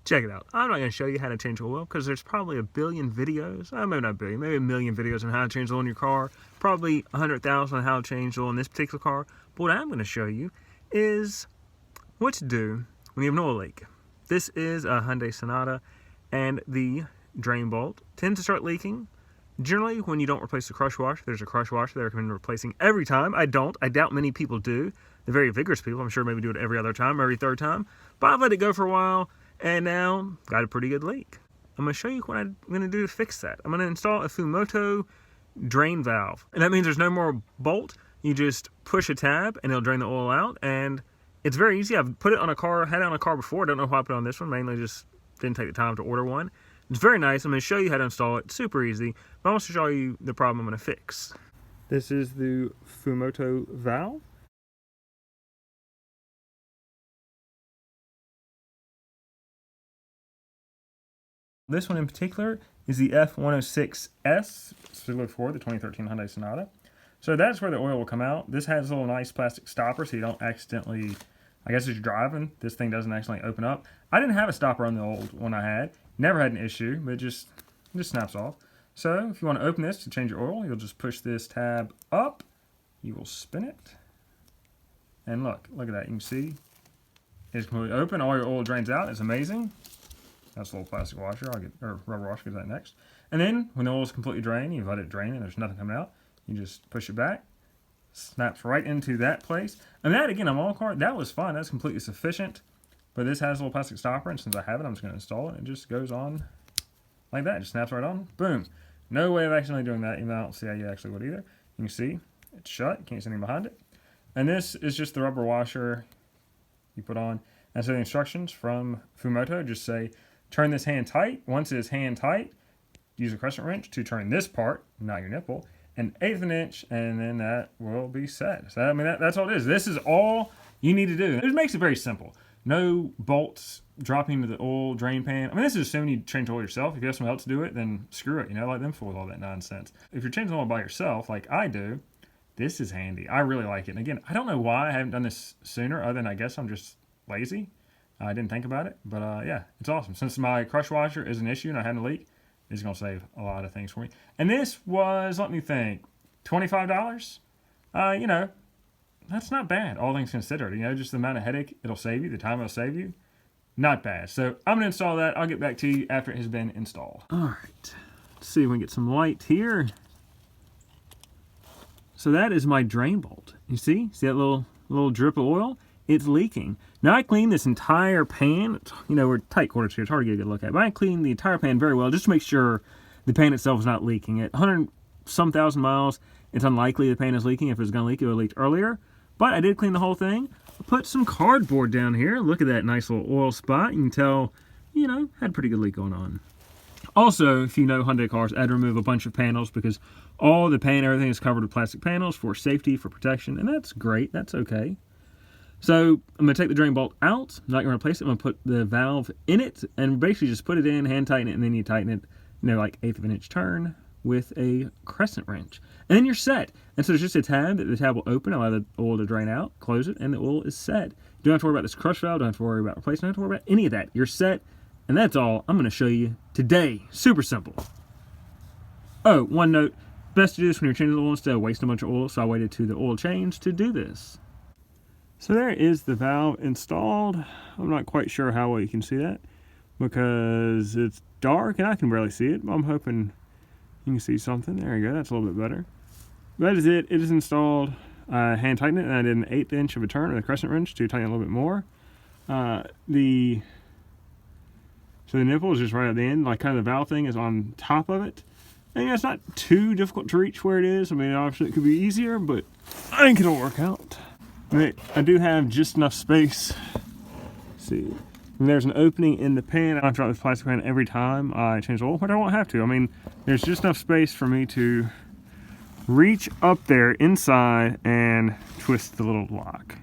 check it out. I'm not going to show you how to change oil because there's probably a billion videos, maybe not a billion, maybe a million videos on how to change oil in your car, probably 100,000 on how to change oil in this particular car. But what I'm going to show you is what to do when you have an oil leak. This is a Hyundai Sonata, and the drain bolt tends to start leaking. Generally, when you don't replace the crush washer, there's a crush washer that I recommend replacing every time. I don't. I doubt many people do. The very vigorous people, I'm sure, maybe do it every other time, every third time. But I've let it go for a while, and now got a pretty good leak. I'm going to show you what I'm going to do to fix that. I'm going to install a Fumoto drain valve. And that means there's no more bolt. You just push a tab, and it'll drain the oil out. And it's very easy. I've put it on a car, had it on a car before. Don't know why I put it on this one. Mainly just didn't take the time to order one. It's very nice. I'm going to show you how to install it. Super easy. But I'll also show you the problem I'm going to fix. This is the Fumoto valve. This one in particular is the F106S, specifically for the 2013 Hyundai Sonata. So that's where the oil will come out. This has a little nice plastic stopper so you don't accidentally, I guess as you're driving, this thing doesn't accidentally open up. I didn't have a stopper on the old one I had. Never had an issue, but it just snaps off. So if you want to open this to change your oil, you'll just push this tab up. You will spin it. And look at that. You can see it's completely open. All your oil drains out. It's amazing. That's a little plastic washer. Or rubber washer, get that next. And then when the oil is completely drained, you let it drain and there's nothing coming out. You just push it back. Snaps right into that place. And that, again, on my car, that was fine. That's completely sufficient. But this has a little plastic stopper, and since I have it, I'm just going to install it. It just goes on like that. It just snaps right on. Boom. No way of accidentally doing that, even though I don't see how you actually would either. You can see it's shut. You can't see anything behind it. And this is just the rubber washer you put on. And so the instructions from Fumoto just say, turn this hand tight. Once it is hand tight, use a crescent wrench to turn this part, not your nipple, an 1/8 of an inch, and then that will be set. So, I mean, that's all it is. This is all you need to do. It makes it very simple. No bolts dropping into the oil drain pan. I mean, this is assuming you change oil yourself. If you have someone else to do it, then screw it. Let them fool with all that nonsense. If you're changing oil by yourself, like I do, this is handy. I really like it. And again, I don't know why I haven't done this sooner, other than I guess I'm just lazy. I didn't think about it, but yeah, it's awesome. Since my crush washer is an issue and I had a leak, it's going to save a lot of things for me. And this was, let me think, $25? That's not bad, all things considered. Just the amount of headache it'll save you, the time it'll save you, not bad. So I'm going to install that. I'll get back to you after it has been installed. All right, let's see if we can get some light here. So that is my drain bolt. You see that little drip of oil? It's leaking. Now I cleaned this entire pan. We're tight quarters here. It's hard to get a good look at. But I cleaned the entire pan very well just to make sure the pan itself is not leaking. At 100-some thousand miles, it's unlikely the pan is leaking. If it was going to leak, it would have leaked earlier. But I did clean the whole thing. I put some cardboard down here. Look at that nice little oil spot. You can tell, had a pretty good leak going on. Also, if you know Hyundai cars, I had to remove a bunch of panels because all the pan, everything is covered with plastic panels for safety, for protection, and that's great. That's okay. So I'm going to take the drain bolt out. I'm not going to replace it. I'm going to put the valve in it and basically just put it in, hand tighten it, and then you tighten it, like 1/8 of an inch turn with a crescent wrench. And then you're set. And so there's just a tab that the tab will open, allow the oil to drain out, close it, and the oil is set. You don't have to worry about this crush valve, don't have to worry about replacing, don't have to worry about any of that. You're set, and that's all I'm going to show you today. Super simple. Oh, one note, best to do this when you're changing the oil instead of wasting a bunch of oil, so I waited to the oil change to do this. So there is the valve installed. I'm not quite sure how well you can see that because it's dark and I can barely see it, but I'm hoping you can see something. There you go, that's a little bit better. That is it. It is installed. Hand tighten it, and I did an 1/8 inch of a turn with a crescent wrench to tighten it a little bit more. So the nipple is just right at the end, like kind of the valve thing is on top of it. And it's not too difficult to reach where it is. I mean, obviously it could be easier, but I think it'll work out. I do have just enough space. Let's see, and there's an opening in the pan. I drop this plastic pan every time I change the oil, but I won't have to. I mean, there's just enough space for me to reach up there inside and twist the little lock.